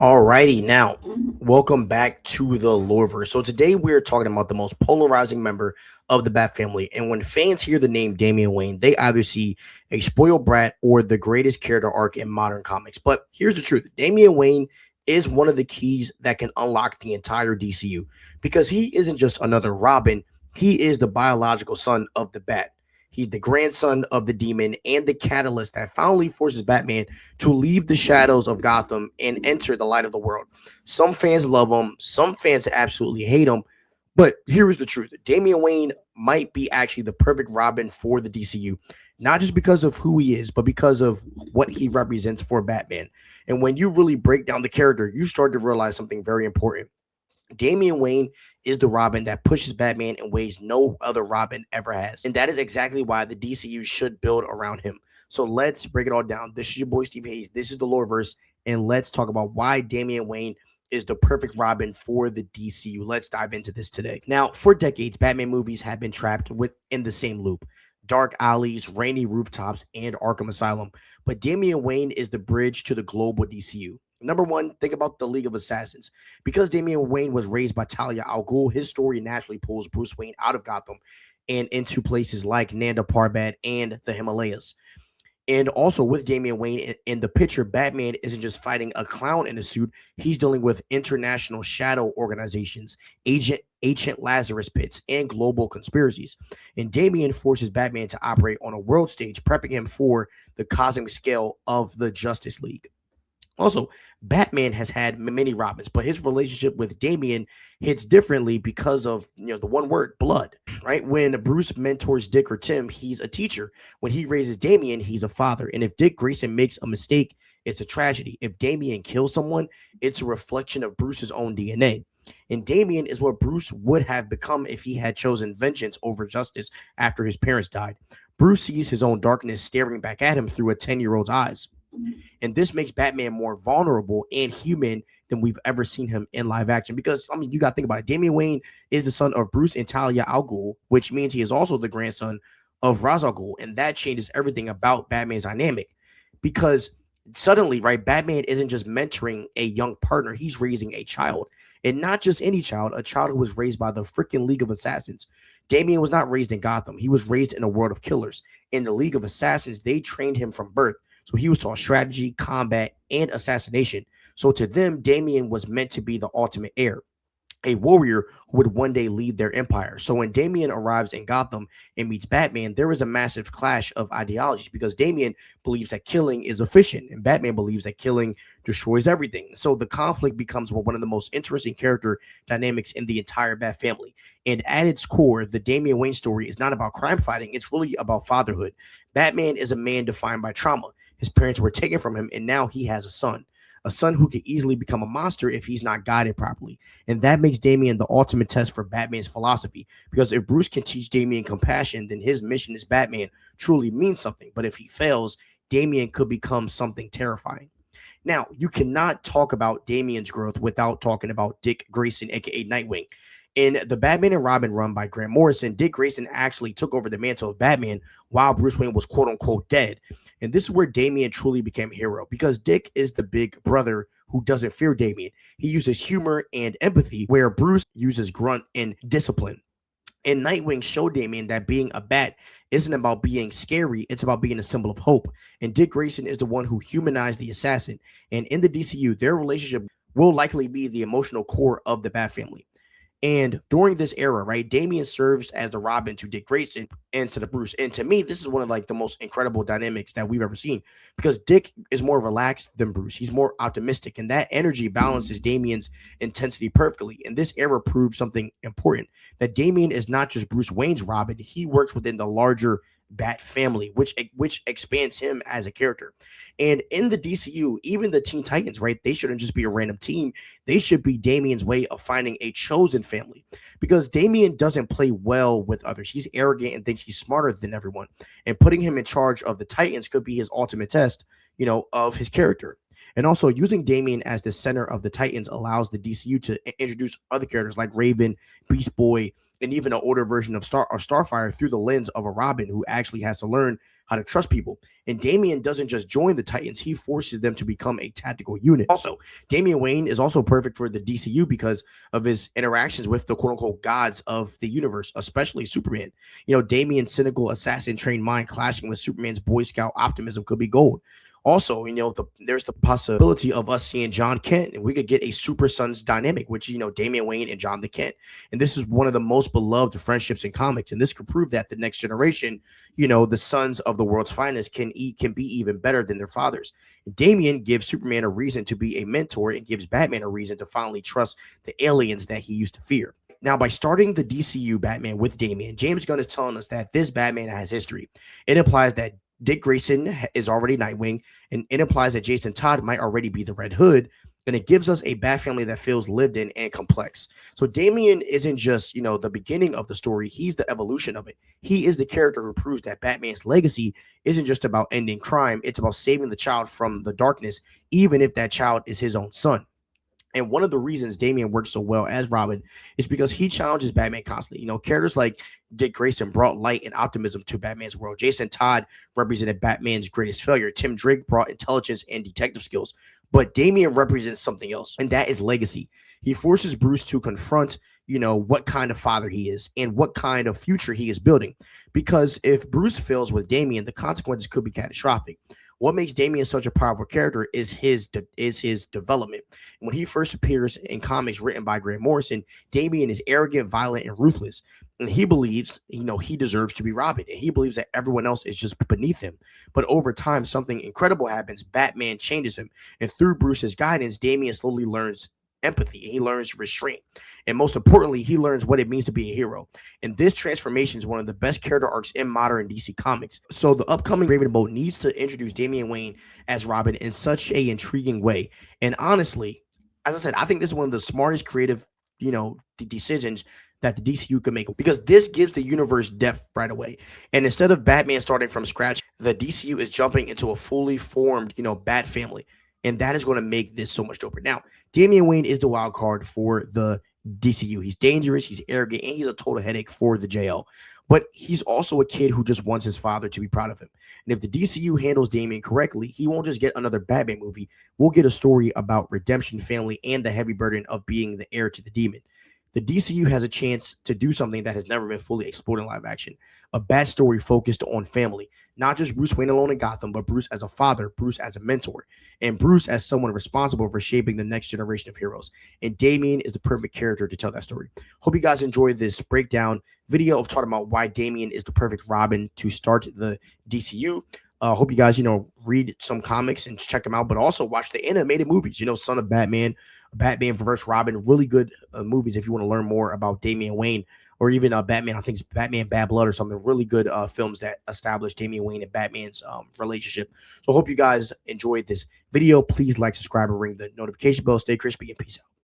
Alrighty, now welcome back to the Loreverse. So today we're talking about the most polarizing member of the Bat family. And when fans hear the name Damian Wayne, they either see a spoiled brat or the greatest character arc in modern comics. But here's the truth: Damian Wayne is one of the keys that can unlock the entire DCU because he isn't just another Robin; he is the biological son of the Bat. He's the grandson of the demon and the catalyst that finally forces Batman to leave the shadows of Gotham and enter the light of the world. Some fans love him, some fans absolutely hate him. But here is the truth: Damian Wayne might be actually the perfect Robin for the DCU, not just because of who he is, but because of what he represents for Batman. And when you really break down the character, you start to realize something very important. Damian Wayne is the Robin that pushes Batman in ways no other Robin ever has. And that is exactly why the DCU should build around him. So let's break it all down. This is your boy Steve Hayes. This is the Loreverse. And let's talk about why Damian Wayne is the perfect Robin for the DCU. Let's dive into this today. Now, for decades, Batman movies have been trapped within the same loop: dark alleys, rainy rooftops, and Arkham Asylum. But Damian Wayne is the bridge to the global DCU. Number one, think about the League of Assassins. Because Damian Wayne was raised by Talia al Ghul, his story naturally pulls Bruce Wayne out of Gotham and into places like Nanda Parbat and the Himalayas. And also with Damian Wayne in the picture, Batman isn't just fighting a clown in a suit. He's dealing with international shadow organizations, ancient Lazarus pits, and global conspiracies. And Damian forces Batman to operate on a world stage, prepping him for the cosmic scale of the Justice League. Also, Batman has had many Robins, but his relationship with Damian hits differently because of the one word blood, right? When Bruce mentors Dick or Tim, he's a teacher. When he raises Damian, he's a father. And if Dick Grayson makes a mistake, it's a tragedy. If Damian kills someone, it's a reflection of Bruce's own DNA. And Damian is what Bruce would have become if he had chosen vengeance over justice after his parents died. Bruce sees his own darkness staring back at him through a 10-year-old's eyes. And this makes Batman more vulnerable and human than we've ever seen him in live action. Because, I mean, you got to think about it. Damian Wayne is the son of Bruce and Talia al Ghul, which means he is also the grandson of Ra's al Ghul. And that changes everything about Batman's dynamic. Because suddenly, right, Batman isn't just mentoring a young partner, he's raising a child. And not just any child, a child who was raised by the freaking League of Assassins. Damian was not raised in Gotham. He was raised in a world of killers. In the League of Assassins, they trained him from birth. So he was taught strategy, combat, and assassination. So to them, Damian was meant to be the ultimate heir, a warrior who would one day lead their empire. So when Damian arrives in Gotham and meets Batman, there is a massive clash of ideologies because Damian believes that killing is efficient and Batman believes that killing destroys everything. So the conflict becomes one of the most interesting character dynamics in the entire Bat family. And at its core, the Damian Wayne story is not about crime fighting, it's really about fatherhood. Batman is a man defined by trauma. His parents were taken from him, and now he has a son who could easily become a monster if he's not guided properly. And that makes Damian the ultimate test for Batman's philosophy. Because if Bruce can teach Damian compassion, then his mission as Batman truly means something. But if he fails, Damian could become something terrifying. Now, you cannot talk about Damian's growth without talking about Dick Grayson, aka Nightwing. In the Batman and Robin run by Grant Morrison, Dick Grayson actually took over the mantle of Batman while Bruce Wayne was quote unquote dead. And this is where Damian truly became a hero because Dick is the big brother who doesn't fear Damian. He uses humor and empathy where Bruce uses grunt and discipline. And Nightwing showed Damian that being a bat isn't about being scary, it's about being a symbol of hope. And Dick Grayson is the one who humanized the assassin. And in the DCU, their relationship will likely be the emotional core of the Bat family. And during this era, right, Damian serves as the Robin to Dick Grayson and to the Bruce. And to me, this is one of like the most incredible dynamics that we've ever seen because Dick is more relaxed than Bruce. He's more optimistic, and that energy balances Damian's intensity perfectly. And this era proves something important: that Damian is not just Bruce Wayne's Robin; he works within the larger Bat family, which expands him as a character. And in the DCU, even the Teen Titans, right? They shouldn't just be a random team. They should be Damian's way of finding a chosen family because Damian doesn't play well with others. He's arrogant and thinks he's smarter than everyone. And putting him in charge of the Titans could be his ultimate test, of his character. And also using Damian as the center of the Titans allows the DCU to introduce other characters like Raven, Beast Boy, and even an older version of Starfire through the lens of a Robin who actually has to learn how to trust people. And Damian doesn't just join the Titans, he forces them to become a tactical unit. Also, Damian Wayne is also perfect for the DCU because of his interactions with the quote unquote gods of the universe, especially Superman. Damian's cynical assassin trained mind clashing with Superman's Boy Scout optimism could be gold. Also, there's the possibility of us seeing John Kent, and we could get a Super Sons dynamic, which Damian Wayne and John the Kent, and this is one of the most beloved friendships in comics, and this could prove that the next generation, the sons of the world's finest can be even better than their fathers. Damian gives Superman a reason to be a mentor and gives Batman a reason to finally trust the aliens that he used to fear. Now, by starting the DCU Batman with Damian, James Gunn is telling us that this Batman has history. It implies that Dick Grayson is already Nightwing, and it implies that Jason Todd might already be the Red Hood, and it gives us a Bat family that feels lived in and complex. So Damian isn't just, the beginning of the story, he's the evolution of it. He is the character who proves that Batman's legacy isn't just about ending crime, it's about saving the child from the darkness, even if that child is his own son. And one of the reasons Damian works so well as Robin is because he challenges Batman constantly. Characters like Dick Grayson brought light and optimism to Batman's world. Jason Todd represented Batman's greatest failure. Tim Drake brought intelligence and detective skills. But Damian represents something else, and that is legacy. He forces Bruce to confront, what kind of father he is and what kind of future he is building. Because if Bruce fails with Damian, the consequences could be catastrophic. What makes Damian such a powerful character is his development. And when he first appears in comics written by Grant Morrison, Damian is arrogant, violent, and ruthless. And he believes, he deserves to be Robin. And he believes that everyone else is just beneath him. But over time, something incredible happens. Batman changes him. And through Bruce's guidance, Damian slowly learns empathy, and he learns restraint, and most importantly, he learns what it means to be a hero. And this transformation is one of the best character arcs in modern DC comics. So the upcoming Raven Bolt needs to introduce Damian Wayne as Robin in such a intriguing way. And honestly, as I said, I think this is one of the smartest creative decisions that the DCU can make, because this gives the universe depth right away. And instead of Batman starting from scratch, the DCU is jumping into a fully formed Bat family. And that is going to make this so much doper. Now, Damian Wayne is the wild card for the DCU. He's dangerous, he's arrogant, and he's a total headache for the JL. But he's also a kid who just wants his father to be proud of him. And if the DCU handles Damian correctly, he won't just get another Batman movie. We'll get a story about redemption, family, and the heavy burden of being the heir to the demon. The DCU has a chance to do something that has never been fully explored in live action. A Bat story focused on family. Not just Bruce Wayne alone in Gotham, but Bruce as a father, Bruce as a mentor, and Bruce as someone responsible for shaping the next generation of heroes. And Damian is the perfect character to tell that story. Hope you guys enjoyed this breakdown video of talking about why Damian is the perfect Robin to start the DCU. Hope you guys, read some comics and check them out, but also watch the animated movies, Son of Batman, Batman vs. Robin, really good movies if you want to learn more about Damian Wayne, or even Batman, I think it's Batman Bad Blood or something, really good films that establish Damian Wayne and Batman's relationship. So I hope you guys enjoyed this video. Please like, subscribe, and ring the notification bell. Stay crispy, and peace out.